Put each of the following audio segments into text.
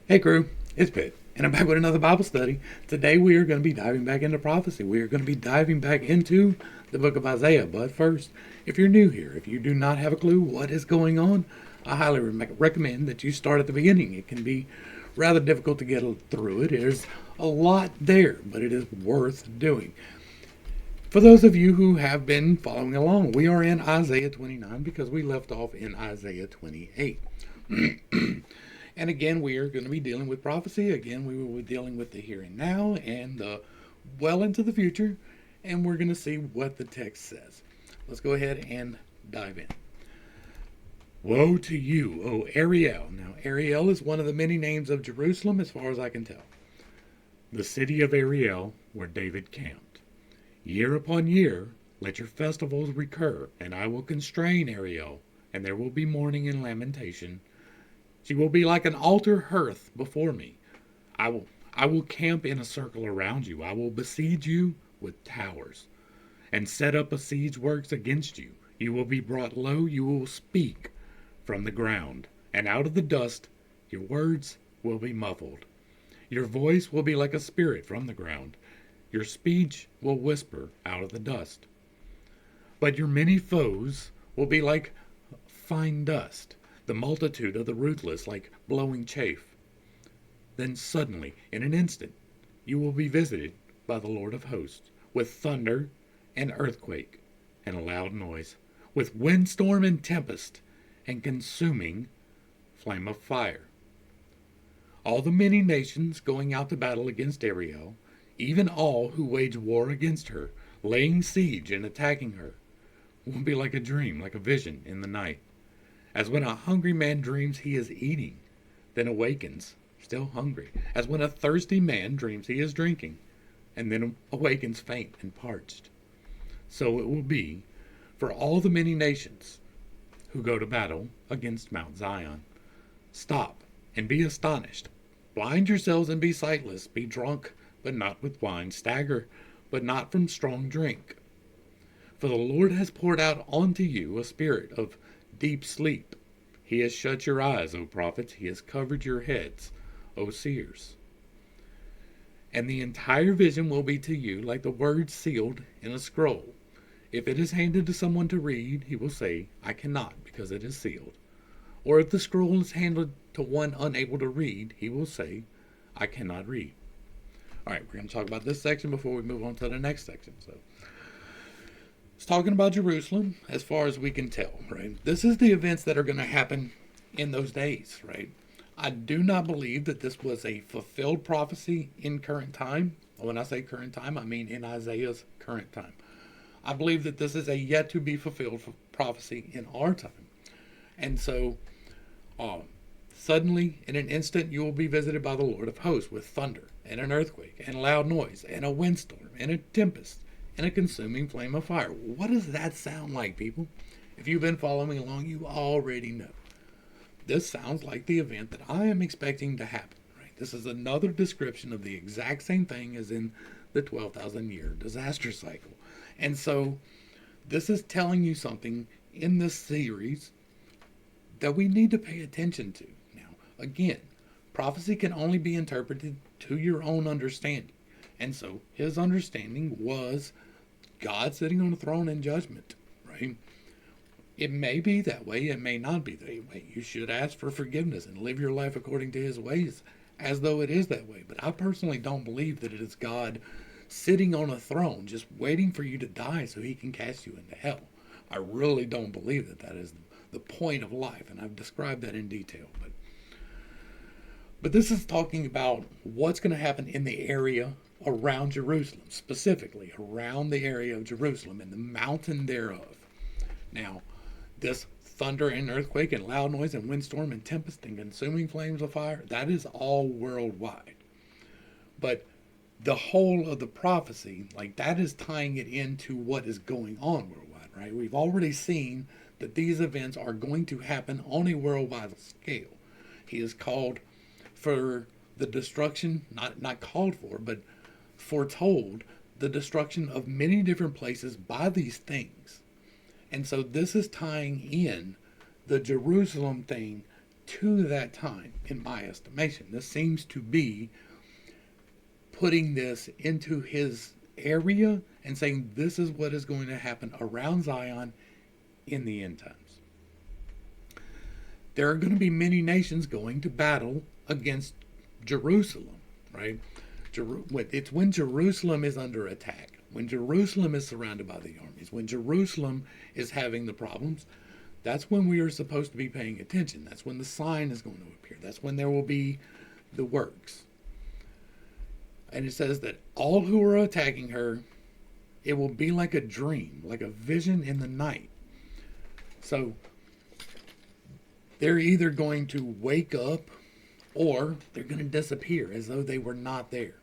Hey crew, it's Pitt, and I'm back with another Bible study. Today we are going to be diving back into prophecy. We are going to be diving back into the book of Isaiah. But first, if you're new here, if you do not have a clue what is going on, I highly recommend that you start at the beginning. It can be rather difficult to get through it. There's a lot there, but it is worth doing. For those of you who have been following along, we are in Isaiah 29 because we left off in Isaiah 28. And again, we are going to be dealing with prophecy. Again, we will be dealing with the here and now and well into the future. And we're going to see what the text says. Let's go ahead and dive in. Woe to you, O Ariel. Now, Ariel is one of the many names of Jerusalem, as far as I can tell. The city of Ariel, where David camped. Year upon year, let your festivals recur, and I will constrain Ariel, and there will be mourning and lamentation. She will be like an altar hearth before me. I will camp in a circle around you. I will besiege you with towers, and set up a siege works against you. You will be brought low. You will speak from the ground, and out of the dust your words will be muffled. Your voice will be like a spirit from the ground. Your speech will whisper out of the dust. But your many foes will be like fine dust, the multitude of the ruthless like blowing chaff. Then suddenly, in an instant, you will be visited by the Lord of hosts, with thunder and earthquake and a loud noise, with windstorm and tempest and consuming flame of fire. All the many nations going out to battle against Ariel, even all who wage war against her, laying siege and attacking her, will be like a dream, like a vision in the night. As when a hungry man dreams he is eating, then awakens, still hungry. As when a thirsty man dreams he is drinking, and then awakens faint and parched. So it will be for all the many nations who go to battle against Mount Zion. Stop and be astonished. Blind yourselves and be sightless. Be drunk, but not with wine. Stagger, but not from strong drink. For the Lord has poured out onto you a spirit of deep sleep. He has shut your eyes, O prophets. He has covered your heads, O seers. And the entire vision will be to you like the words sealed in a scroll. If it is handed to someone to read, he will say, I cannot, because it is sealed. Or if the scroll is handed to one unable to read, he will say, I cannot read. All right, we're going to talk about this section before we move on to the next section. So, it's talking about Jerusalem as far as we can tell, right? This is the events that are going to happen in those days, right? I do not believe that this was a fulfilled prophecy in current time. When I say current time, I mean in Isaiah's current time. I believe that this is a yet to be fulfilled prophecy in our time. And so, suddenly, in an instant, you will be visited by the Lord of hosts with thunder and an earthquake and a loud noise and a windstorm and a tempest and a consuming flame of fire. What does that sound like, people? If you've been following along, you already know. This sounds like the event that I am expecting to happen. Right? This is another description of the exact same thing as in the 12,000 year disaster cycle. And so this is telling you something in this series that we need to pay attention to. Now, again, prophecy can only be interpreted to your own understanding. And so his understanding was God sitting on a throne in judgment, right? It may be that way, it may not be that way. You should ask for forgiveness and live your life according to his ways as though it is that way. But I personally don't believe that it is God sitting on a throne just waiting for you to die so he can cast you into hell. I really don't believe that that is the point of life, and I've described that in detail. But this is talking about what's going to happen in the area around Jerusalem, specifically around the area of Jerusalem and the mountain thereof. Now, this thunder and earthquake and loud noise and windstorm and tempest and consuming flames of fire, that is all worldwide. But the whole of the prophecy, like that is tying it into what is going on worldwide, right? We've already seen that these events are going to happen on a worldwide scale. He is called for the destruction, not called for, but foretold the destruction of many different places by these things. And so this is tying in the Jerusalem thing to that time, in my estimation. This seems to be putting this into his area and saying this is what is going to happen around Zion in the end times. There are going to be many nations going to battle against Jerusalem, right? It's when Jerusalem is under attack, when Jerusalem is surrounded by the armies, when Jerusalem is having the problems. That's when we are supposed to be paying attention. That's when the sign is going to appear. That's when there will be the works. And it says that all who are attacking her, it will be like a dream, like a vision in the night. So they're either going to wake up or they're going to disappear as though they were not there.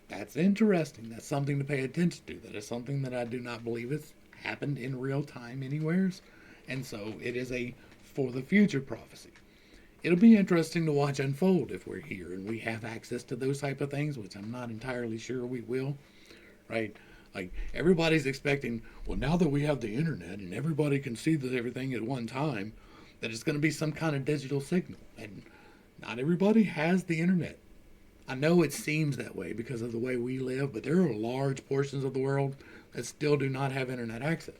That's interesting. That's something to pay attention to. That is something that I do not believe has happened in real time anywheres. And so it is a for the future prophecy. It'll be interesting to watch unfold if we're here and we have access to those type of things, which I'm not entirely sure we will, right? Like everybody's expecting, well, now that we have the internet and everybody can see everything at one time, that it's going to be some kind of digital signal. And not everybody has the internet. I know it seems that way because of the way we live, but there are large portions of the world that still do not have internet access.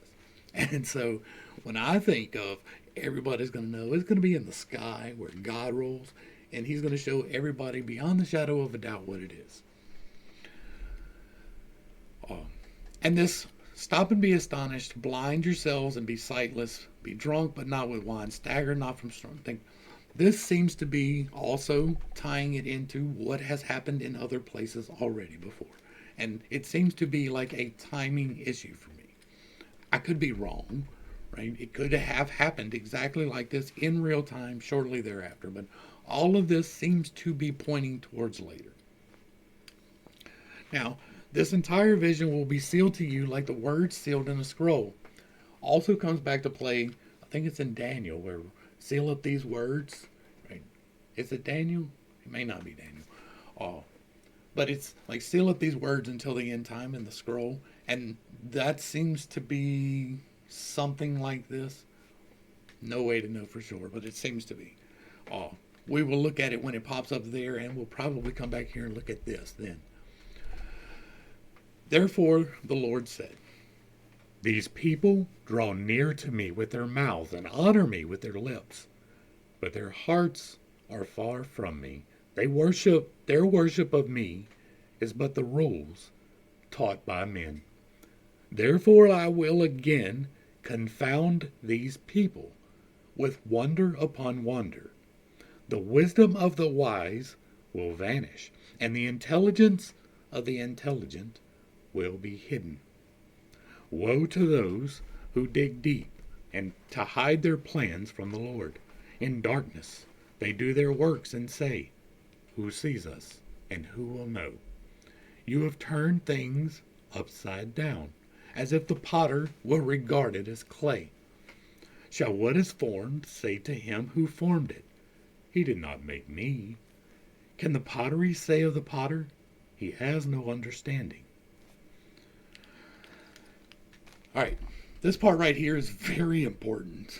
And so when I think of everybody's going to know, it's going to be in the sky where God rules, and he's going to show everybody beyond the shadow of a doubt what it is. And this, stop and be astonished, blind yourselves and be sightless, be drunk but not with wine, stagger not from strong drink. This seems to be also tying it into what has happened in other places already before. And it seems to be like a timing issue for me. I could be wrong, right? It could have happened exactly like this in real time shortly thereafter. But all of this seems to be pointing towards later. Now, this entire vision will be sealed to you like the words sealed in a scroll. Also comes back to play, I think it's in Daniel, where seal up these words, right? Is it Daniel? It may not be Daniel. But it's like seal up these words until the end time in the scroll. And that seems to be something like this. No way to know for sure, but it seems to be. We will look at it when it pops up there, and we'll probably come back here and look at this then. Therefore, the Lord said, these people draw near to me with their mouths and honor me with their lips, but their hearts are far from me. Their worship of me is but the rules taught by men. Therefore I will again confound these people with wonder upon wonder. The wisdom of the wise will vanish, and the intelligence of the intelligent will be hidden. Woe to those who dig deep and to hide their plans from the Lord. In darkness they do their works and say, who sees us and who will know? You have turned things upside down, as if the potter were regarded as clay. Shall what is formed say to him who formed it, he did not make me? Can the pottery say of the potter, he has no understanding? All right, this part right here is very important.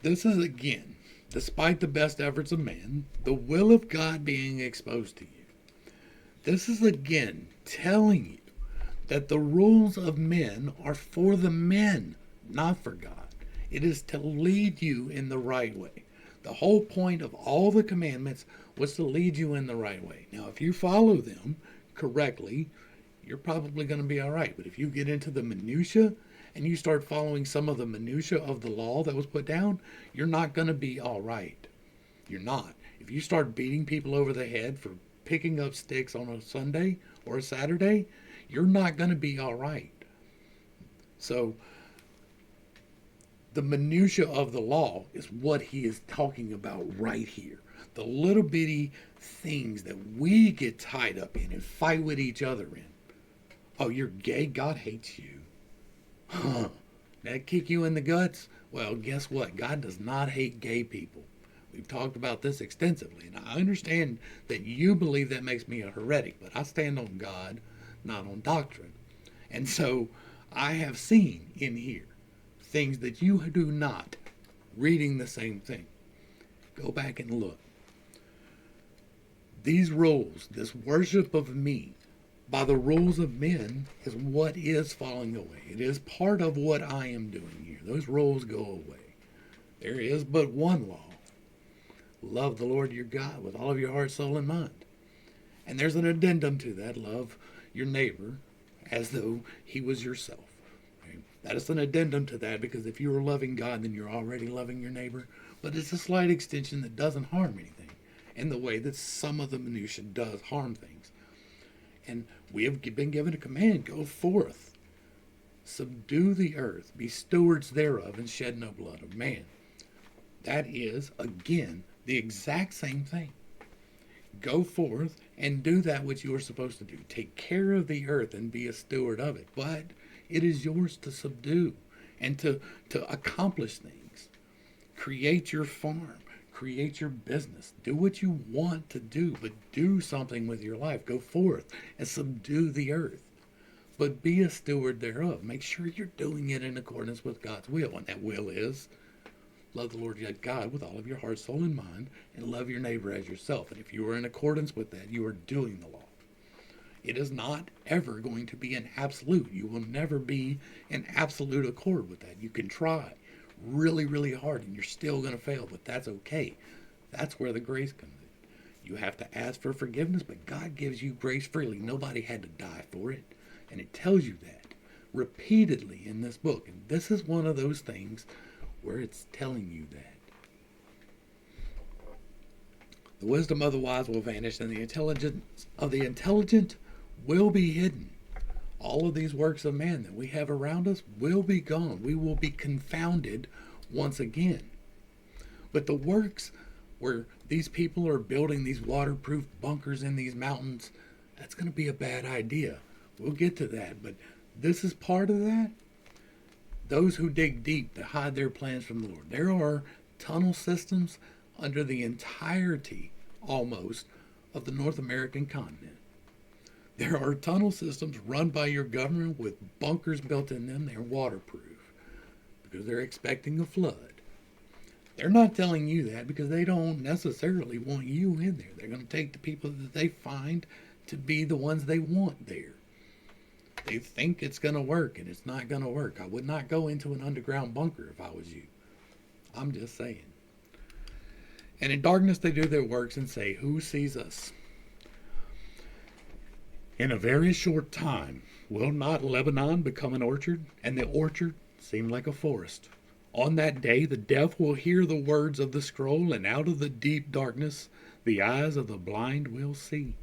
This is, again, despite the best efforts of man, the will of God being exposed to you. This is, again, telling you that the rules of men are for the men, not for God. It is to lead you in the right way. The whole point of all the commandments was to lead you in the right way. Now, if you follow them correctly, you're probably going to be all right. But if you get into the minutia and you start following some of the minutia of the law that was put down, you're not going to be all right. You're not. If you start beating people over the head for picking up sticks on a Sunday or a Saturday, you're not going to be all right. So the minutia of the law is what he is talking about right here. The little bitty things that we get tied up in and fight with each other in. Oh, you're gay? God hates you. Huh. That kick you in the guts? Well, guess what? God does not hate gay people. We've talked about this extensively, and I understand that you believe that makes me a heretic, but I stand on God, not on doctrine. And so I have seen in here things that you do not, reading the same thing. Go back and look. These rules, this worship of me by the rules of men, is what is falling away. It is part of what I am doing here. Those rules go away. There is but one law. Love the Lord your God with all of your heart, soul, and mind. And there's an addendum to that. Love your neighbor as though he was yourself. Okay? That is an addendum to that, because if you are loving God, then you're already loving your neighbor. But it's a slight extension that doesn't harm anything, in the way that some of the minutiae does harm things. And we have been given a command: go forth, subdue the earth, be stewards thereof, and shed no blood of man. That is, again, the exact same thing. Go forth and do that which you are supposed to do. Take care of the earth and be a steward of it. But it is yours to subdue and to accomplish things. Create your farm. Create your business. Do what you want to do, but do something with your life. Go forth and subdue the earth. But be a steward thereof. Make sure you're doing it in accordance with God's will. And that will is love the Lord your God with all of your heart, soul, and mind, and love your neighbor as yourself. And if you are in accordance with that, you are doing the law. It is not ever going to be an absolute. You will never be in absolute accord with that. You can try really, really hard, and you're still going to fail, but that's okay. That's where the grace comes in. You have to ask for forgiveness, but God gives you grace freely. Nobody had to die for it, and it tells you that repeatedly in this book. And this is one of those things where it's telling you that. The wisdom of the wise will vanish, and the intelligence of the intelligent will be hidden. All of these works of man that we have around us will be gone. We will be confounded once again. But the works where these people are building these waterproof bunkers in these mountains, that's going to be a bad idea. We'll get to that, but this is part of that. Those who dig deep to hide their plans from the Lord. There are tunnel systems under the entirety, almost, of the North American continent. There are tunnel systems run by your government with bunkers built in them. They're waterproof because they're expecting a flood. They're not telling you that because they don't necessarily want you in there. They're going to take the people that they find to be the ones they want there. They think it's going to work, and it's not going to work. I would not go into an underground bunker if I was you. I'm just saying. And in darkness they do their works and say, who sees us? In a very short time, will not Lebanon become an orchard, and the orchard seem like a forest? On that day the deaf will hear the words of the scroll, and out of the deep darkness the eyes of the blind will see.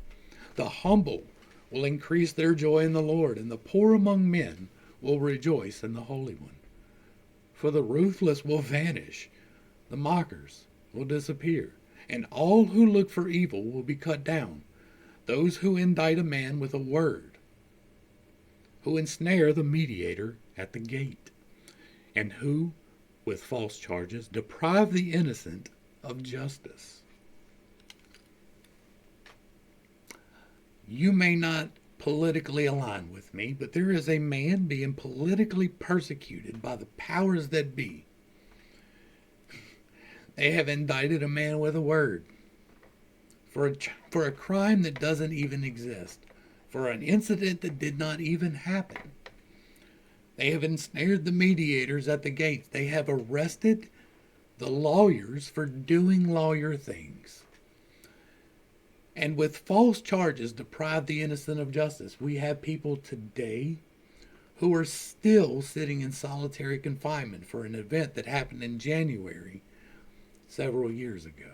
The humble will increase their joy in the Lord, and the poor among men will rejoice in the Holy One. For the ruthless will vanish, the mockers will disappear, and all who look for evil will be cut down. Those who indict a man with a word, who ensnare the mediator at the gate, and who, with false charges, deprive the innocent of justice. You may not politically align with me, but there is a man being politically persecuted by the powers that be. They have indicted a man with a word for a crime that doesn't even exist, for an incident that did not even happen. They have ensnared the mediators at the gates. They have arrested the lawyers for doing lawyer things. And with false charges deprive the innocent of justice. We have people today who are still sitting in solitary confinement for an event that happened in January several years ago.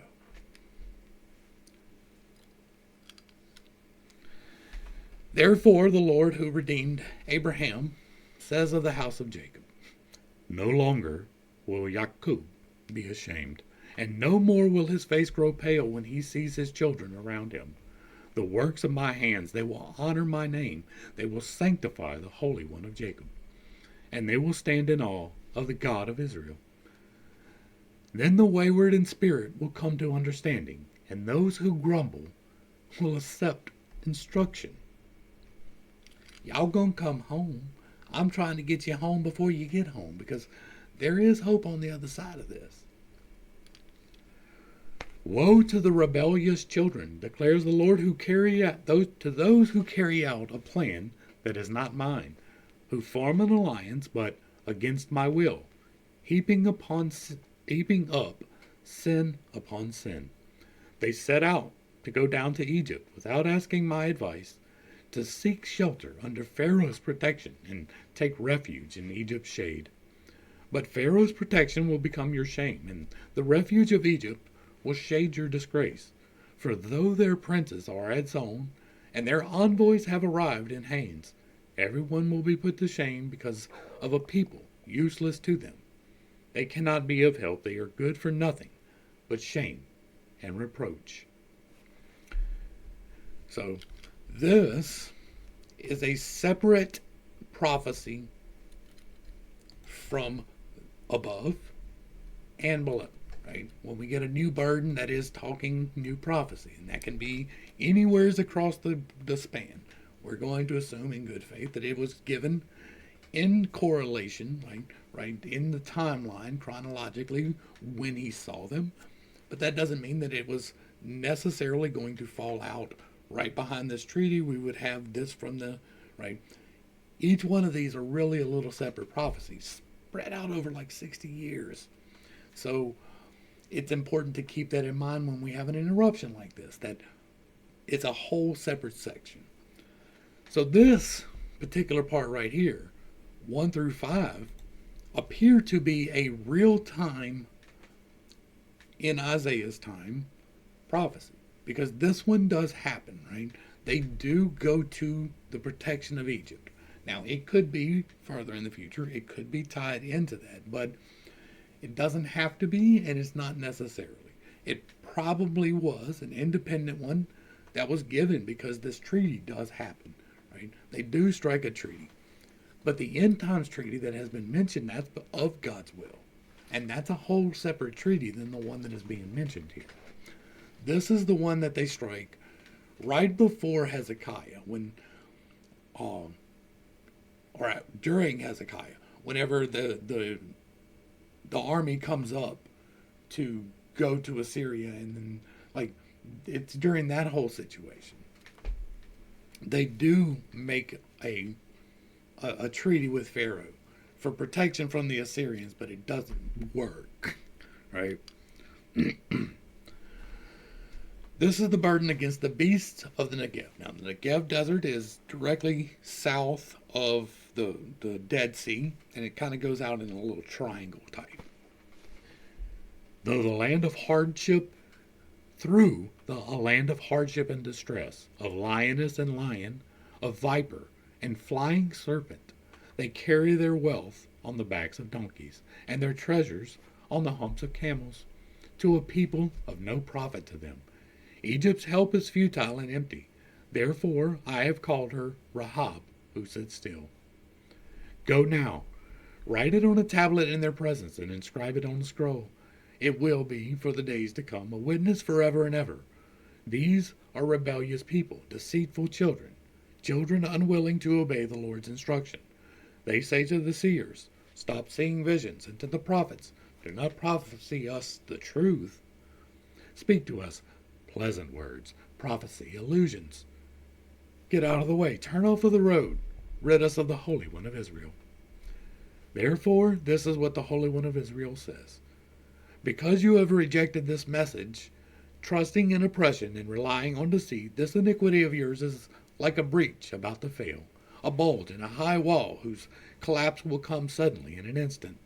Therefore the Lord who redeemed Abraham says of the house of Jacob, no longer will Jacob be ashamed, and no more will his face grow pale when he sees his children around him. The works of my hands, they will honor my name. They will sanctify the Holy One of Jacob, and they will stand in awe of the God of Israel. Then the wayward in spirit will come to understanding, and those who grumble will accept instruction. Y'all gonna come home. I'm trying to get you home before you get home, because there is hope on the other side of this. Woe to the rebellious children, declares the Lord, who carry out those who carry out a plan that is not mine, who form an alliance but against my will, heaping up sin upon sin. They set out to go down to Egypt without asking my advice, to seek shelter under Pharaoh's protection and take refuge in Egypt's shade. But Pharaoh's protection will become your shame, and the refuge of Egypt will shade your disgrace. For though their princes are at Zon, and their envoys have arrived in Hanes, everyone will be put to shame because of a people useless to them. They cannot be of help, they are good for nothing but shame and reproach. So, this is a separate prophecy from above and below, right? When we get a new burden, that is talking new prophecy, and that can be anywheres across the span. We're going to assume in good faith that it was given in correlation, right, in the timeline chronologically when he saw them, but that doesn't mean that it was necessarily going to fall out right behind this treaty. We would have this from the, right, each one of these are really a little separate prophecies spread out over like 60 years. So it's important to keep that in mind when we have an interruption like this, that it's a whole separate section. So this particular part right here, 1 through 5, appear to be a real-time, in Isaiah's time, prophecy. Because this one does happen, right? They do go to the protection of Egypt. Now, it could be further in the future. It could be tied into that. But it doesn't have to be, and it's not necessarily. It probably was an independent one that was given because this treaty does happen, right? They do strike a treaty. But the end times treaty that has been mentioned, that's of God's will. And that's a whole separate treaty than the one that is being mentioned here. This is the one that they strike right before Hezekiah, when, or during Hezekiah, whenever the army comes up to go to Assyria, and then, like, it's during that whole situation. They do make a treaty with Pharaoh for protection from the Assyrians, but it doesn't work, right? This is the burden against the beasts of the Negev. Now, the Negev desert is directly south of the Dead Sea, and it kind of goes out in a little triangle type. Though the land of hardship, through a land of hardship and distress, of lioness and lion, of viper and flying serpent, they carry their wealth on the backs of donkeys, and their treasures on the humps of camels, to a people of no profit to them. Egypt's help is futile and empty. Therefore I have called her Rahab, who sits still. Go now, write it on a tablet in their presence, and inscribe it on a scroll. It will be, for the days to come, a witness forever and ever. These are rebellious people, deceitful children, children unwilling to obey the Lord's instruction. They say to the seers, stop seeing visions, and to the prophets, do not prophesy us the truth. Speak to us pleasant words, prophecy, illusions. Get out of the way, turn off of the road, rid us of the Holy One of Israel. Therefore, this is what the Holy One of Israel says. Because you have rejected this message, trusting in oppression and relying on deceit, this iniquity of yours is like a breach about to fail, a bulge in a high wall whose collapse will come suddenly in an instant.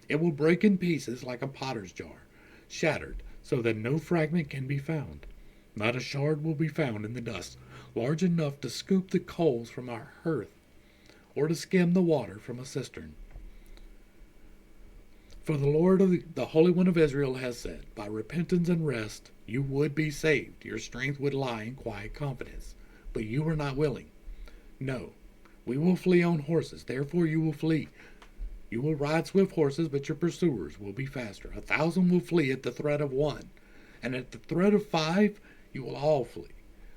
It will break in pieces like a potter's jar, shattered so that no fragment can be found. Not a shard will be found in the dust large enough to scoop the coals from our hearth, or to skim the water from a cistern. For the Lord of the Holy One of Israel has said, by repentance and rest you would be saved, your strength would lie in quiet confidence. But you were not willing. No, we will flee on horses, therefore you will flee. You will ride swift horses, but your pursuers will be faster. 1,000 will flee at the threat of 1, and at the threat of 5 you will all flee,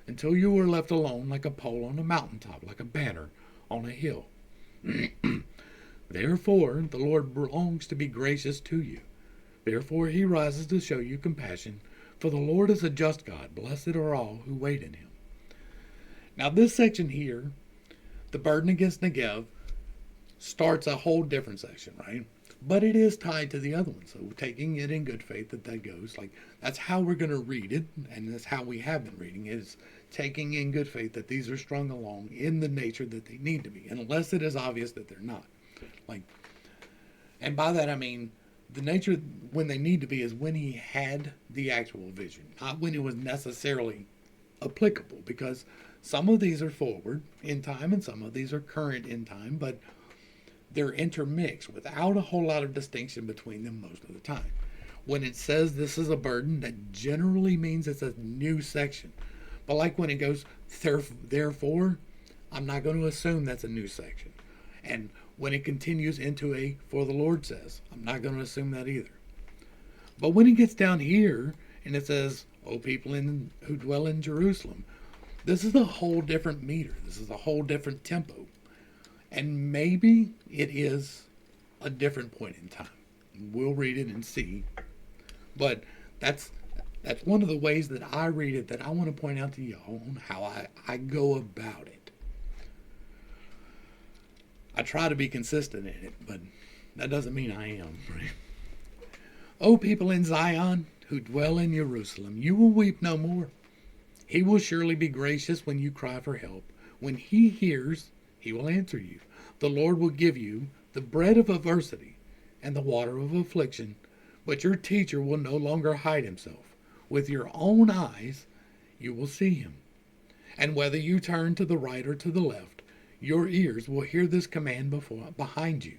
until you are left alone like a pole on a mountaintop, like a banner on a hill. Therefore, the Lord longs to be gracious to you. Therefore, he rises to show you compassion. For the Lord is a just God. Blessed are all who wait in him. Now, this section here, the burden against Negev, starts a whole different section, right? But it is tied to the other one. So taking it in good faith that goes, like, that's how we're going to read it, and that's how we have been reading it, is taking in good faith that these are strung along in the nature that they need to be, unless it is obvious that they're not. Like, and by that I mean the nature when they need to be is when he had the actual vision, not when it was necessarily applicable, because some of these are forward in time and some of these are current in time, but they're intermixed without a whole lot of distinction between them most of the time. When it says this is a burden, that generally means it's a new section. But like when it goes, therefore, I'm not going to assume that's a new section. And when it continues into a for the Lord says, I'm not going to assume that either. But when it gets down here and it says, O people who dwell in Jerusalem, this is a whole different meter. This is a whole different tempo. And maybe it is a different point in time. We'll read it and see. But that's one of the ways that I read it that I want to point out to y'all on how I go about it. I try to be consistent in it, but that doesn't mean I am. Right? O people in Zion who dwell in Jerusalem, you will weep no more. He will surely be gracious when you cry for help. When he hears, he will answer you. The Lord will give you the bread of adversity and the water of affliction, but your teacher will no longer hide himself. With your own eyes you will see him. And whether you turn to the right or to the left, your ears will hear this command behind you.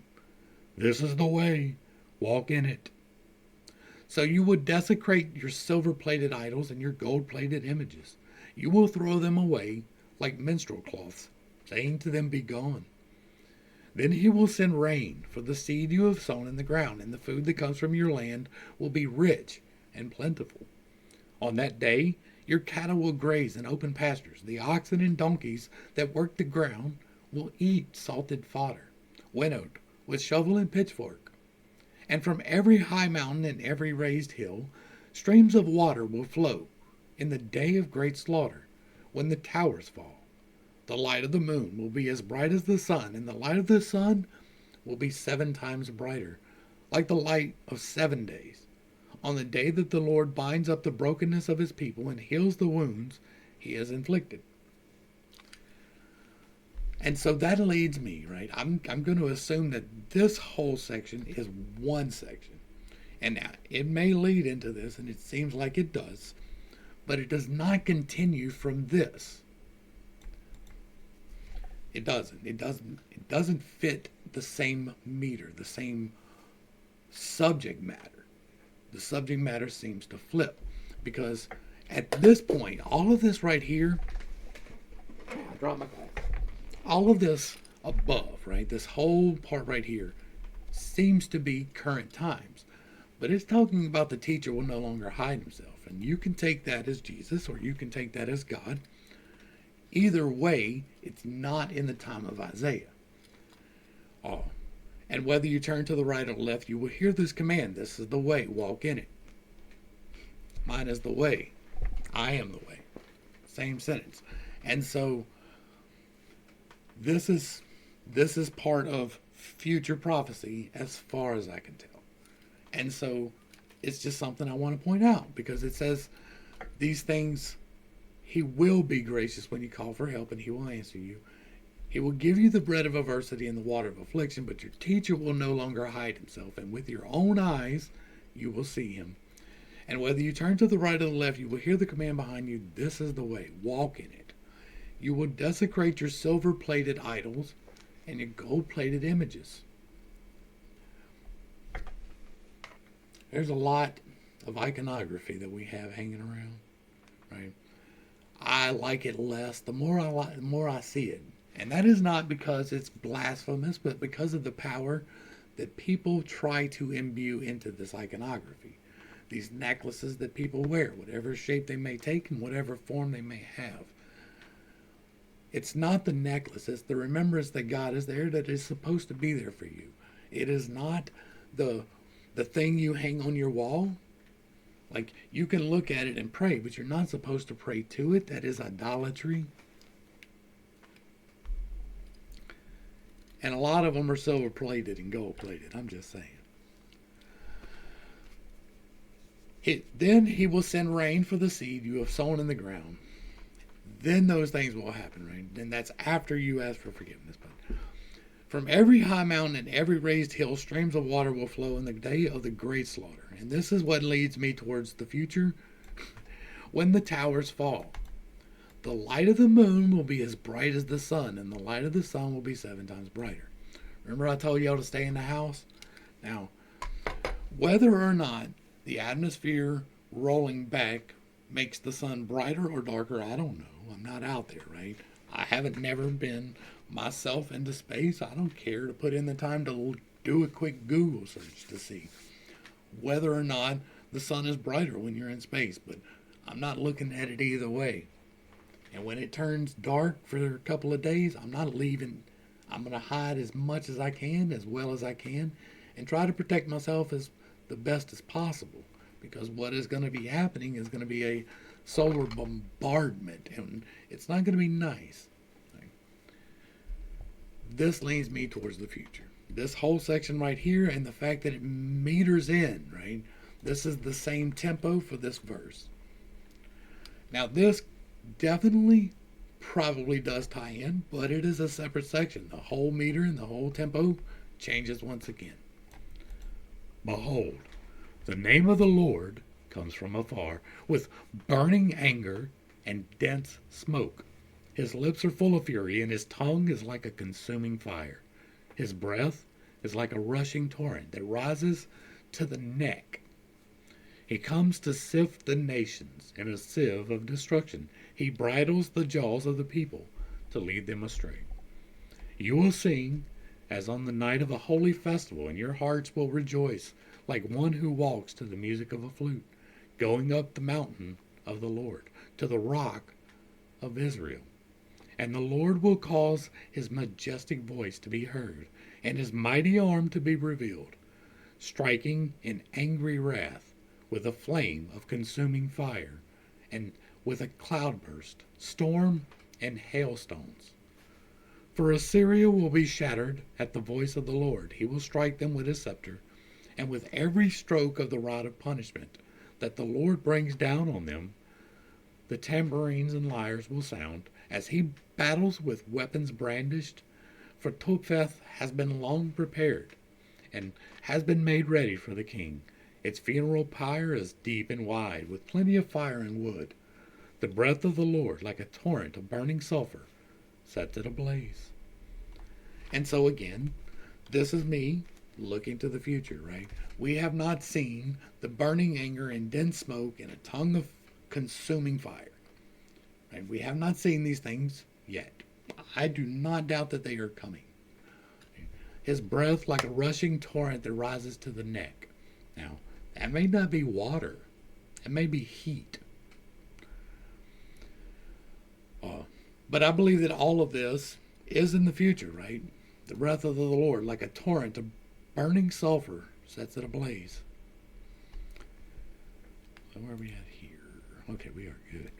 This is the way, walk in it. So you will desecrate your silver-plated idols and your gold-plated images. You will throw them away like minstrel cloths, saying to them, be gone. Then he will send rain for the seed you have sown in the ground, and the food that comes from your land will be rich and plentiful. On that day, your cattle will graze in open pastures. The oxen and donkeys that work the ground will eat salted fodder, winnowed with shovel and pitchfork. And from every high mountain and every raised hill, streams of water will flow in the day of great slaughter, when the towers fall. The light of the moon will be as bright as the sun, and the light of the sun will be 7 times brighter, like the light of 7 days. On the day that the Lord binds up the brokenness of his people and heals the wounds he has inflicted. And so that leads me, right? I'm going to assume that this whole section is one section. And now, it may lead into this, and it seems like it does, but it does not continue from this. It doesn't. It doesn't fit the same meter, the same subject matter. The subject matter seems to flip, because at this point, all of this right here, I dropped my glass. All of this above, right, this whole part right here, seems to be current times. But it's talking about the teacher will no longer hide himself. And you can take that as Jesus, or you can take that as God. Either way, it's not in the time of Isaiah. Oh. And whether you turn to the right or left, you will hear this command. This is the way, walk in it. Mine is the way. I am the way. Same sentence. And so this is part of future prophecy as far as I can tell. And so it's just something I want to point out, because it says these things, he will be gracious when you call for help, and he will answer you. He will give you the bread of adversity and the water of affliction, but your teacher will no longer hide himself, and with your own eyes you will see him. And whether you turn to the right or the left, you will hear the command behind you, this is the way, walk in it. You will desecrate your silver-plated idols and your gold-plated images. There's a lot of iconography that we have hanging around, right? I like it less the more I see it. And that is not because it's blasphemous, but because of the power that people try to imbue into this iconography. These necklaces that people wear, whatever shape they may take and whatever form they may have. It's not the necklace, it's the remembrance that God is there, that is supposed to be there for you. It is not the thing you hang on your wall. Like, you can look at it and pray, but you're not supposed to pray to it. That is idolatry. And a lot of them are silver plated and gold plated. I'm just saying. Then he will send rain for the seed you have sown in the ground. Then those things will happen, right? And that's after you ask for forgiveness. But from every high mountain and every raised hill, streams of water will flow in the day of the great slaughter. And this is what leads me towards the future when the towers fall. The light of the moon will be as bright as the sun, and the light of the sun will be 7 times brighter. Remember I told y'all to stay in the house? Now, whether or not the atmosphere rolling back makes the sun brighter or darker, I don't know. I'm not out there, right? I haven't never been myself into space. I don't care to put in the time to do a quick Google search to see whether or not the sun is brighter when you're in space, but I'm not looking at it either way. And when it turns dark for a couple of days, I'm not leaving. I'm going to hide as much as I can, as well as I can, and try to protect myself as the best as possible. Because what is going to be happening is going to be a solar bombardment, and it's not going to be nice. This leads me towards the future. This whole section right here, and the fact that it meters in, right? This is the same tempo for this verse. Now, this definitely probably does tie in, but it is a separate section. The whole meter and the whole tempo changes once again. Behold, the name of the Lord comes from afar, with burning anger and dense smoke. His lips are full of fury, and his tongue is like a consuming fire. His breath is like a rushing torrent that rises to the neck. He comes to sift the nations in a sieve of destruction. He bridles the jaws of the people to lead them astray. You will sing as on the night of a holy festival, and your hearts will rejoice like one who walks to the music of a flute, going up the mountain of the Lord, to the rock of Israel. And the Lord will cause his majestic voice to be heard, and his mighty arm to be revealed, striking in angry wrath with a flame of consuming fire, and with a cloudburst, storm, and hailstones. For Assyria will be shattered at the voice of the Lord. He will strike them with his scepter, and with every stroke of the rod of punishment that the Lord brings down on them, the tambourines and lyres will sound, as he battles with weapons brandished. For Topheth has been long prepared, and has been made ready for the king. Its funeral pyre is deep and wide, with plenty of fire and wood. The breath of the Lord, like a torrent of burning sulfur, sets it ablaze. And so again, this is me looking to the future, right? We have not seen the burning anger and dense smoke and a tongue of consuming fire. Right? We have not seen these things yet. I do not doubt that they are coming. His breath like a rushing torrent that rises to the neck. Now, that may not be water. It may be heat. But I believe that all of this is in the future, right? The breath of the Lord, like a torrent of burning sulfur, sets it ablaze. So where are we at here? Okay, we are good.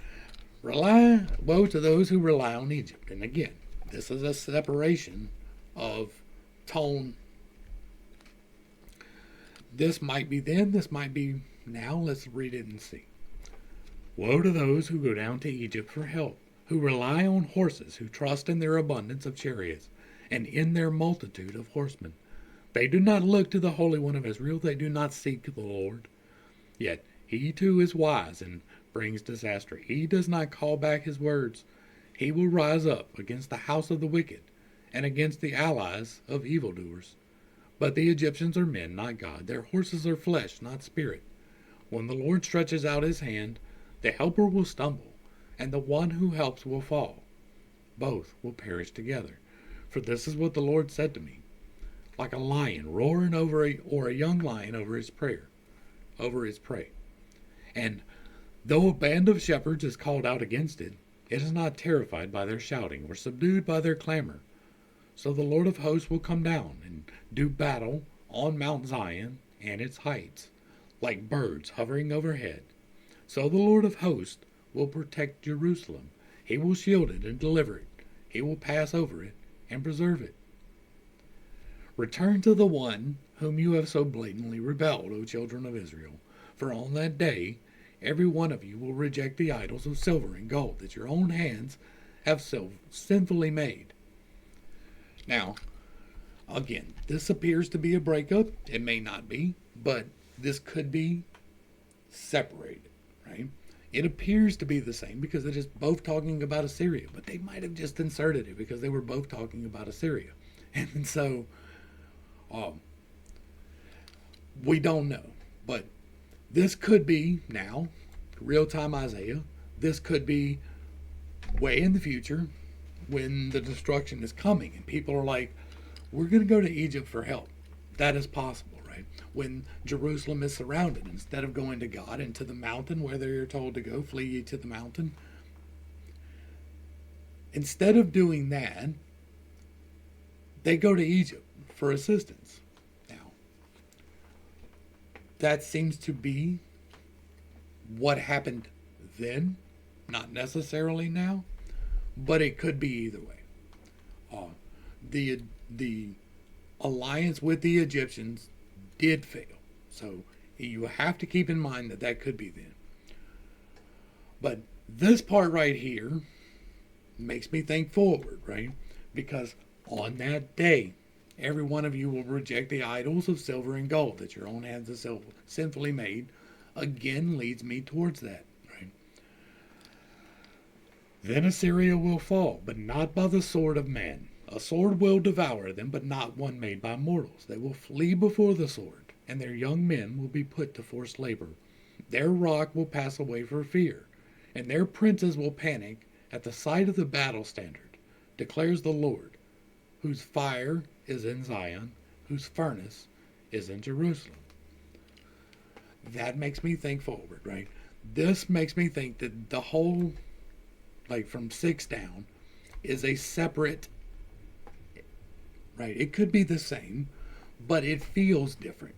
Woe to those who rely on Egypt. And again, this is a separation of tone. This might be then, this might be now. Let's read it and see. Woe to those who go down to Egypt for help, who rely on horses, who trust in their abundance of chariots, and in their multitude of horsemen. They do not look to the Holy One of Israel, they do not seek the Lord. Yet he too is wise and brings disaster. He does not call back his words. He will rise up against the house of the wicked, and against the allies of evildoers. But the Egyptians are men, not God. Their horses are flesh, not spirit. When the Lord stretches out his hand, the helper will stumble, and the one who helps will fall. Both will perish together. For this is what the Lord said to me, like a lion roaring over or a young lion over his prey. And though a band of shepherds is called out against it, It is not terrified by their shouting or subdued by their clamor. So the Lord of hosts will come down and do battle on Mount Zion and its heights, like birds hovering overhead. So the Lord of hosts will protect Jerusalem. He will shield it and deliver it. He will pass over it and preserve it. Return to the one whom you have so blatantly rebelled, O children of Israel. For on that day every one of you will reject the idols of silver and gold that your own hands have so sinfully made. Now, again, this appears to be a breakup. It may not be, but this could be separated, right? It appears to be the same because it is both talking about Assyria, but they might have just inserted it because they were both talking about Assyria. And so, we don't know. But this could be now, real time Isaiah. This could be way in the future when the destruction is coming and people are like, we're going to go to Egypt for help. That is possible, right? When Jerusalem is surrounded, instead of going to God and to the mountain where they're told to go, flee ye to the mountain. Instead of doing that, they go to Egypt for assistance. Now, that seems to be what happened then, not necessarily now, but it could be either way. The alliance with the Egyptians did fail, so you have to keep in mind that that could be then. But this part right here makes me think forward, right? Because on that day, every one of you will reject the idols of silver and gold that your own hands have sinfully made. Again, leads me towards that, right? Then Assyria will fall, but not by the sword of man. A sword will devour them, but not one made by mortals. They will flee before the sword, and their young men will be put to forced labor. Their rock will pass away for fear, and their princes will panic at the sight of the battle standard, declares the Lord, whose fire is in Zion, whose furnace is in Jerusalem. That makes me think forward, right? This makes me think that the whole, like from 6 down, is a separate, right? It could be the same, but it feels different.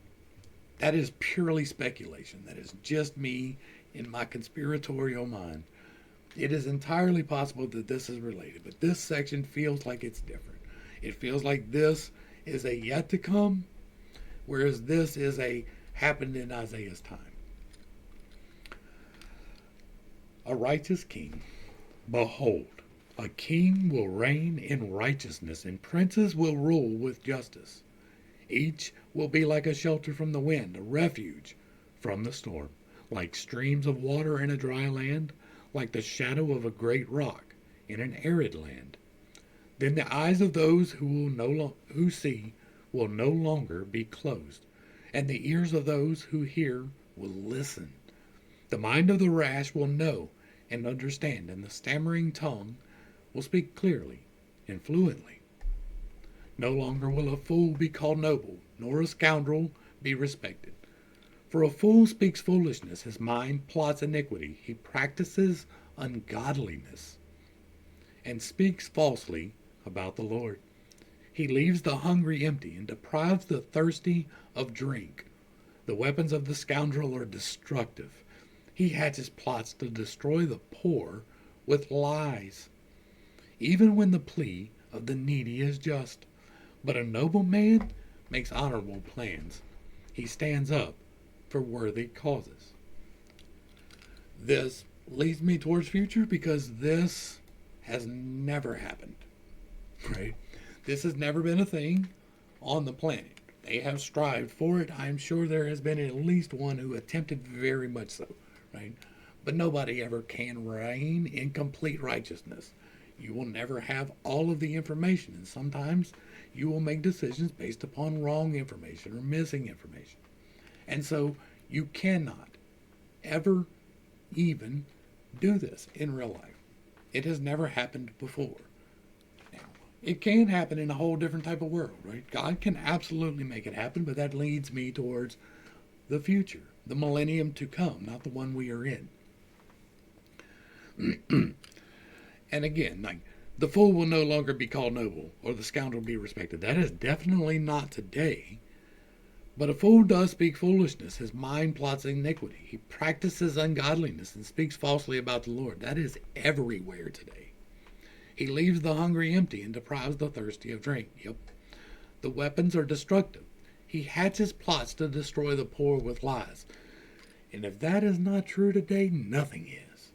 That is purely speculation. That is just me in my conspiratorial mind. It is entirely possible that this is related, but this section feels like it's different. It feels like this is a yet to come, whereas this is a happened in Isaiah's time. A righteous king. Behold, a king will reign in righteousness, and princes will rule with justice. Each will be like a shelter from the wind, a refuge from the storm, like streams of water in a dry land, like the shadow of a great rock in an arid land. Then the eyes of those who see will no longer be closed, and the ears of those who hear will listen. The mind of the rash will know and understand, and the stammering tongue will speak clearly and fluently. No longer will a fool be called noble, nor a scoundrel be respected. For a fool speaks foolishness, his mind plots iniquity, he practices ungodliness, and speaks falsely about the Lord. He leaves the hungry empty and deprives the thirsty of drink. The weapons of the scoundrel are destructive. He hatches plots to destroy the poor with lies, even when the plea of the needy is just. But a noble man makes honorable plans. He stands up for worthy causes. This leads me towards future because this has never happened, right? This has never been a thing on the planet. They have strived for it. I'm sure there has been at least one who attempted very much so, right? But nobody ever can reign in complete righteousness. You will never have all of the information, and sometimes you will make decisions based upon wrong information or missing information. And so you cannot ever even do this in real life. It has never happened before. Now, it can happen in a whole different type of world, right? God can absolutely make it happen, but that leads me towards the future, the millennium to come, not the one we are in. And again, like, the fool will no longer be called noble, or the scoundrel be respected. That is definitely not today. But a fool does speak foolishness. His mind plots iniquity. He practices ungodliness and speaks falsely about the Lord. That is everywhere today. He leaves the hungry empty and deprives the thirsty of drink. Yep. The weapons are destructive. He hatches plots to destroy the poor with lies. And if that is not true today, nothing is.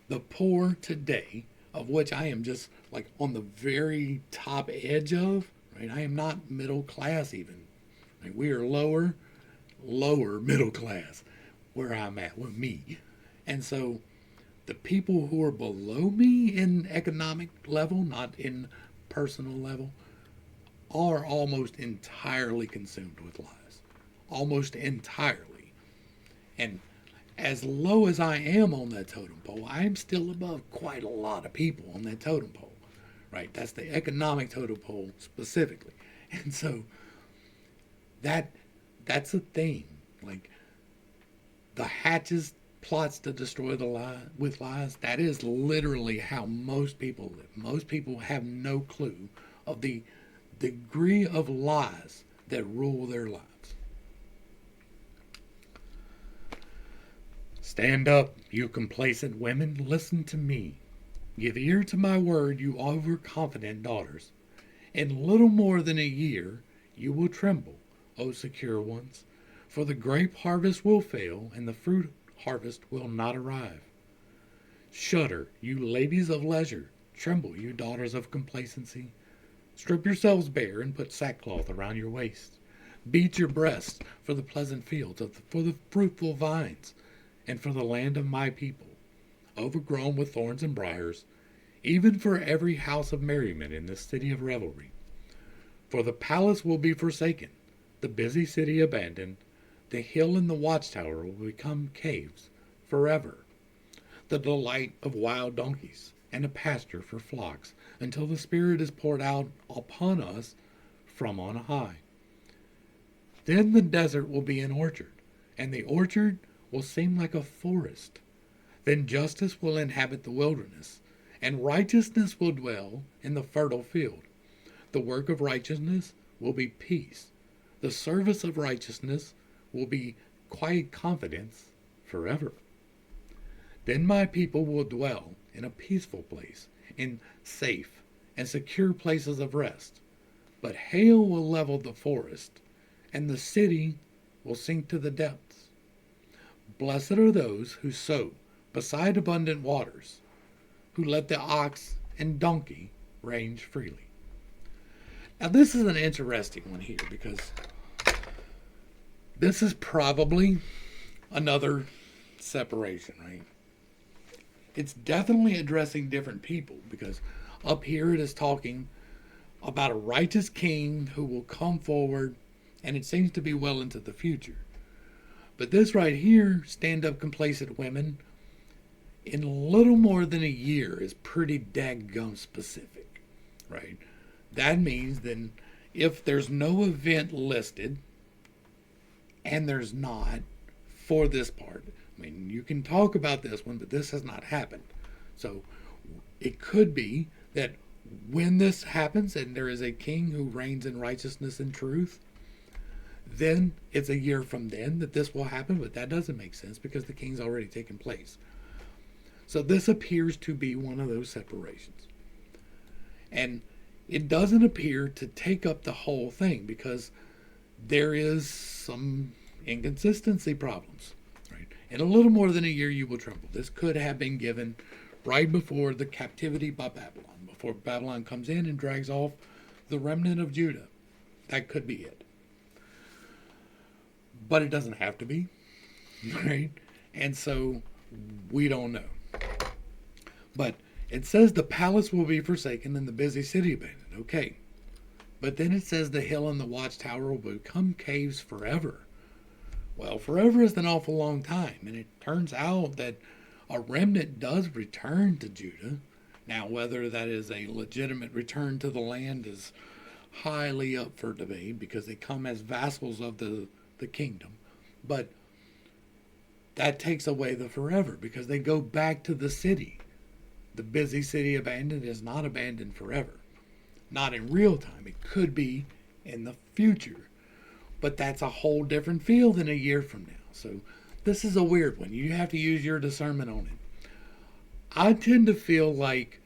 The poor today, of which I am just like on the very top edge of, right? I am not middle class even. Like, we are lower middle class where I'm at with me. And so the people who are below me in economic level, not in personal level, are almost entirely consumed with lies. Almost entirely. And as low as I am on that totem pole, I am still above quite a lot of people on that totem pole. Right? That's the economic totem pole specifically. And so that's a thing. Like, the hatches plots to destroy the lie with lies. That is literally how most people live. Most people have no clue of the degree of lies that rule their lives. Stand up, you complacent women. Listen to me. Give ear to my word, you overconfident daughters. In little more than a year you will tremble, O secure ones, for the grape harvest will fail, and the fruit harvest will not arrive. Shudder, you ladies of leisure. Tremble, you daughters of complacency. Strip yourselves bare and put sackcloth around your waists. Beat your breasts for the pleasant fields, for the fruitful vines, and for the land of my people, overgrown with thorns and briars, even for every house of merriment in this city of revelry. For the palace will be forsaken, the busy city abandoned, the hill and the watchtower will become caves forever, the delight of wild donkeys and a pasture for flocks, until the Spirit is poured out upon us from on high. Then the desert will be an orchard, and the orchard will seem like a forest. Then justice will inhabit the wilderness, and righteousness will dwell in the fertile field. The work of righteousness will be peace. The service of righteousness will be quiet confidence forever. Then my people will dwell in a peaceful place, in safe and secure places of rest. But hail will level the forest, and the city will sink to the depths. Blessed are those who sow beside abundant waters, who let the ox and donkey range freely. Now, this is an interesting one here, because this is probably another separation, right? It's definitely addressing different people, because up here it is talking about a righteous king who will come forward, and it seems to be well into the future. But this right here, stand up complacent women, in little more than a year is pretty daggum specific, right? That means then if there's no event listed, and there's not for this part, I mean, you can talk about this one, but this has not happened. So it could be that when this happens and there is a king who reigns in righteousness and truth, then it's a year from then that this will happen, but that doesn't make sense because the king's already taken place. So this appears to be one of those separations. And it doesn't appear to take up the whole thing, because there is some inconsistency problems. Right? In a little more than a year you will tremble. This could have been given right before the captivity by Babylon, before Babylon comes in and drags off the remnant of Judah. That could be it. But it doesn't have to be, right? And so we don't know. But it says the palace will be forsaken and the busy city abandoned. Okay. But then it says the hill and the watchtower will become caves forever. Well, forever is an awful long time. And it turns out that a remnant does return to Judah. Now, whether that is a legitimate return to the land is highly up for debate, because they come as vassals of the kingdom. But that takes away the forever, because they go back to the city. The busy city abandoned is not abandoned forever. Not in real time. It could be in the future. But that's a whole different feel than a year from now. So this is a weird one. You have to use your discernment on it. I tend to feel like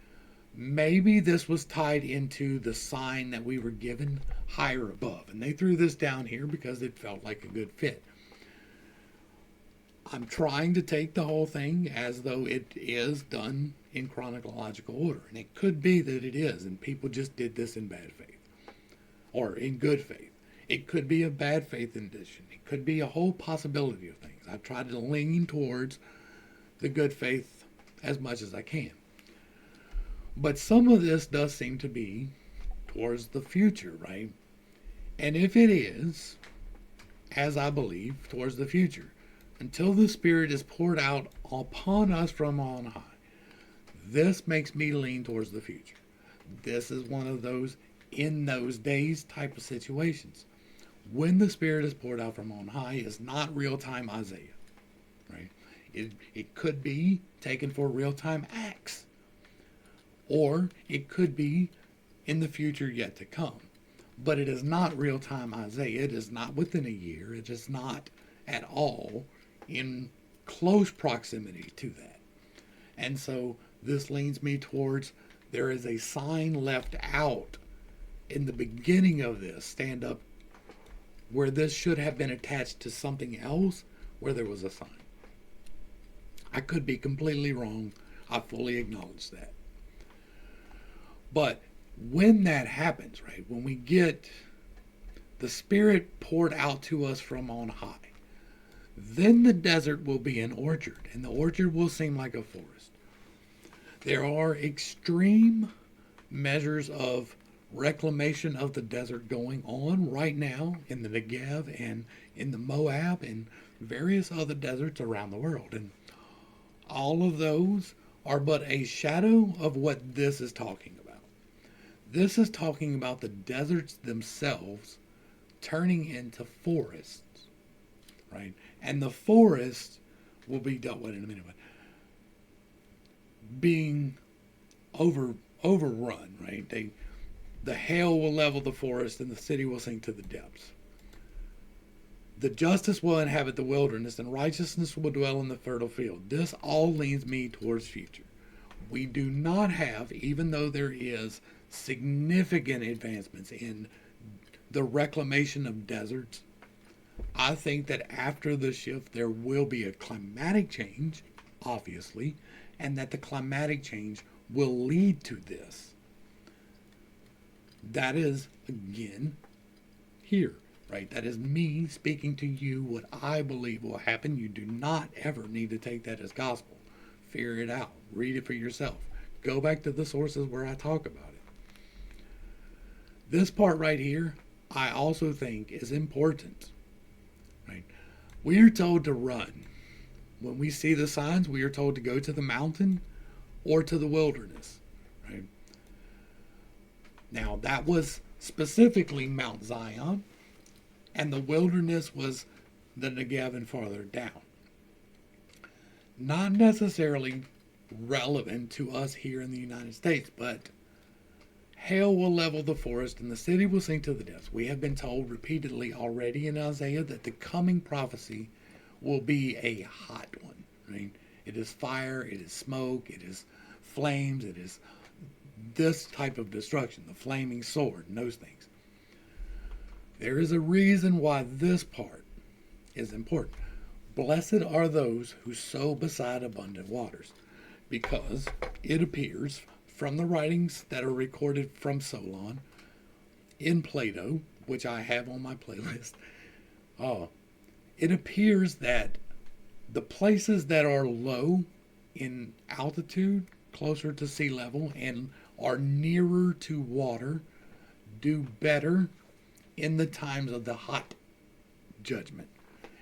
maybe this was tied into the sign that we were given higher above. And they threw this down here because it felt like a good fit. I'm trying to take the whole thing as though it is done in chronological order. And it could be that it is, and people just did this in bad faith or in good faith. It could be a bad faith edition. It could be a whole possibility of things. I try to lean towards the good faith as much as I can. But some of this does seem to be towards the future, right? And if it is, as I believe, towards the future, until the Spirit is poured out upon us from on high, this makes me lean towards the future. This is one of those in those days type of situations. When the Spirit is poured out from on high is not real-time Isaiah, right? It could be taken for real-time Acts. Or it could be in the future yet to come. But it is not real-time Isaiah. It is not within a year. It is not at all in close proximity to that. And so this leans me towards there is a sign left out in the beginning of this stand-up where this should have been attached to something else where there was a sign. I could be completely wrong. I fully acknowledge that. But when that happens, right, when we get the Spirit poured out to us from on high, then the desert will be an orchard, and the orchard will seem like a forest. There are extreme measures of reclamation of the desert going on right now in the Negev and in the Moab and various other deserts around the world. And all of those are but a shadow of what this is talking about. This is talking about the deserts themselves turning into forests, right? And the forests will be dealt with in a minute, but being overrun, right? The hail will level the forest and the city will sink to the depths. The justice will inhabit the wilderness and righteousness will dwell in the fertile field. This all leans me towards future. We do not have, even though there is significant advancements in the reclamation of deserts, I think that after the shift there will be a climatic change, obviously, and that the climatic change will lead to this. That is, again, here, right? That is me speaking to you what I believe will happen. You do not ever need to take that as gospel. Figure it out. Read it for yourself. Go back to the sources where I talk about it. This part right here, I also think is important, right? We are told to run. When we see the signs, we are told to go to the mountain or to the wilderness, right? Now, that was specifically Mount Zion, and the wilderness was the Negev and farther down. Not necessarily relevant to us here in the United States, but hail will level the forest and the city will sink to the depths. We have been told repeatedly already in Isaiah that the coming prophecy will be a hot one, right? It is fire, it is smoke, it is flames, it is this type of destruction, the flaming sword and those things. There is a reason why this part is important. Blessed are those who sow beside abundant waters, because it appears from the writings that are recorded from Solon in Plato, which I have on my playlist, it appears that the places that are low in altitude, closer to sea level, and are nearer to water, do better in the times of the hot judgment.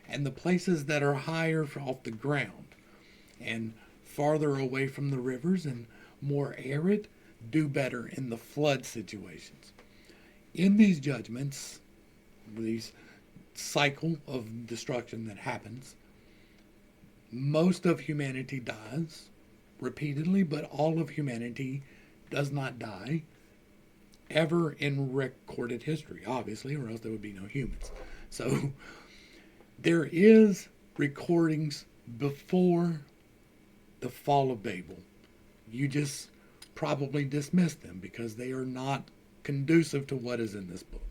And the places that are higher off the ground and farther away from the rivers and more arid do better in the flood situations. In these judgments, these cycle of destruction that happens, most of humanity dies repeatedly, but all of humanity does not die ever in recorded history, obviously, or else there would be no humans. So there is recordings before the fall of Babel. You just probably dismiss them because they are not conducive to what is in this book.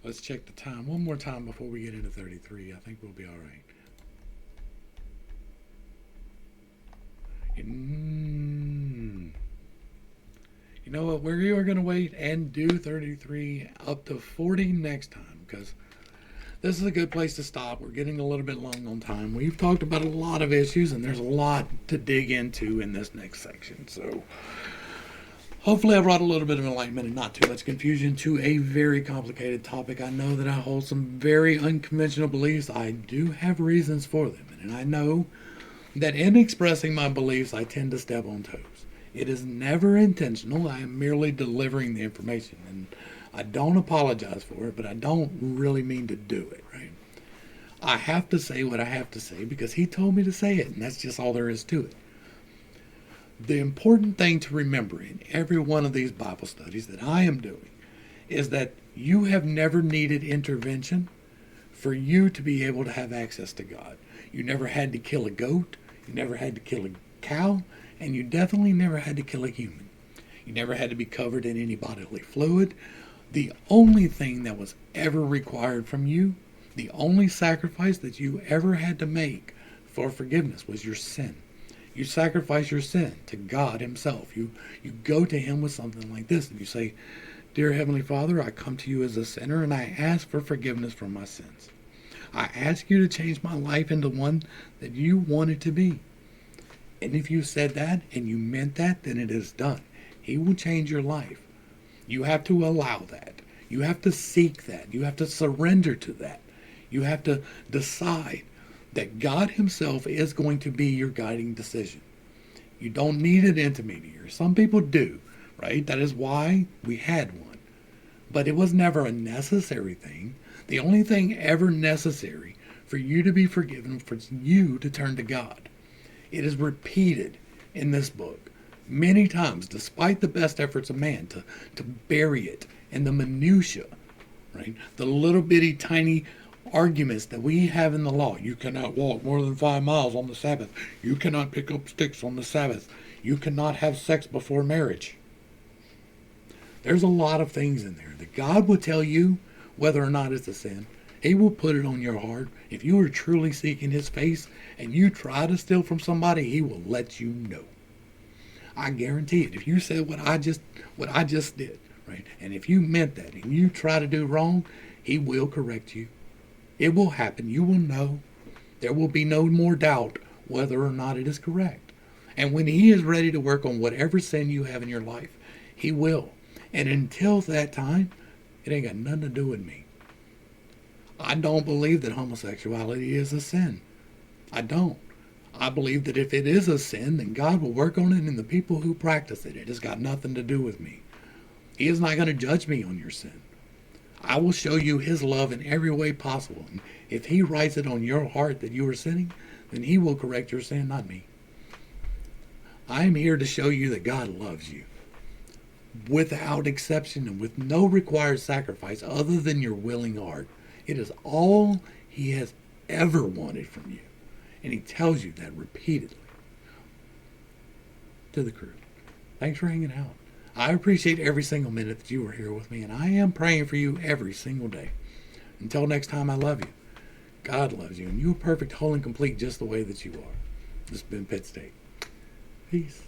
Let's check the time one more time before we get into 33. I think we'll be all right. You know what? We are going to wait and do 33 up to 40 next time because this is a good place to stop. We're getting a little bit long on time. We've talked about a lot of issues, and there's a lot to dig into in this next section. So hopefully I brought a little bit of enlightenment and not too much confusion to a very complicated topic. I know that I hold some very unconventional beliefs. I do have reasons for them, and I know that in expressing my beliefs, I tend to step on toes. It is never intentional. I am merely delivering the information, and I don't apologize for it, but I don't really mean to do it, right? I have to say what I have to say because he told me to say it, and that's just all there is to it. The important thing to remember in every one of these Bible studies that I am doing is that you have never needed intervention for you to be able to have access to God. You never had to kill a goat. You never had to kill a cow. And you definitely never had to kill a human. You never had to be covered in any bodily fluid. The only thing that was ever required from you, the only sacrifice that you ever had to make for forgiveness was your sin. You sacrifice your sin to God himself. You go to him with something like this and you say, "Dear Heavenly Father, I come to you as a sinner and I ask for forgiveness for my sins. I ask you to change my life into one that you want it to be." And if you said that and you meant that, then it is done. He will change your life. You have to allow that. You have to seek that. You have to surrender to that. You have to decide that God himself is going to be your guiding decision. You don't need an intermediary. Some people do, right? That is why we had one. But it was never a necessary thing. The only thing ever necessary for you to be forgiven, for you to turn to God. It is repeated in this book many times, despite the best efforts of man to bury it in the minutia, right? The little bitty tiny arguments that we have in the law. You cannot walk more than 5 miles on the Sabbath. You cannot pick up sticks on the Sabbath. You cannot have sex before marriage. There's a lot of things in there that God will tell you whether or not it's a sin. He will put it on your heart. If you are truly seeking his face and you try to steal from somebody, he will let you know. I guarantee it. If you said what I just did, right? And if you meant that and you try to do wrong, he will correct you. It will happen. You will know. There will be no more doubt whether or not it is correct. And when he is ready to work on whatever sin you have in your life, he will. And until that time, it ain't got nothing to do with me. I don't believe that homosexuality is a sin. I don't. I believe that if it is a sin, then God will work on it in the people who practice it. It has got nothing to do with me. He is not going to judge me on your sin. I will show you his love in every way possible. And if he writes it on your heart that you are sinning, then he will correct your sin, not me. I am here to show you that God loves you without exception and with no required sacrifice other than your willing heart. It is all he has ever wanted from you. And he tells you that repeatedly. To the crew, thanks for hanging out. I appreciate every single minute that you were here with me, and I am praying for you every single day. Until next time, I love you. God loves you, and you are perfect, whole, and complete just the way that you are. This has been Pit State. Peace.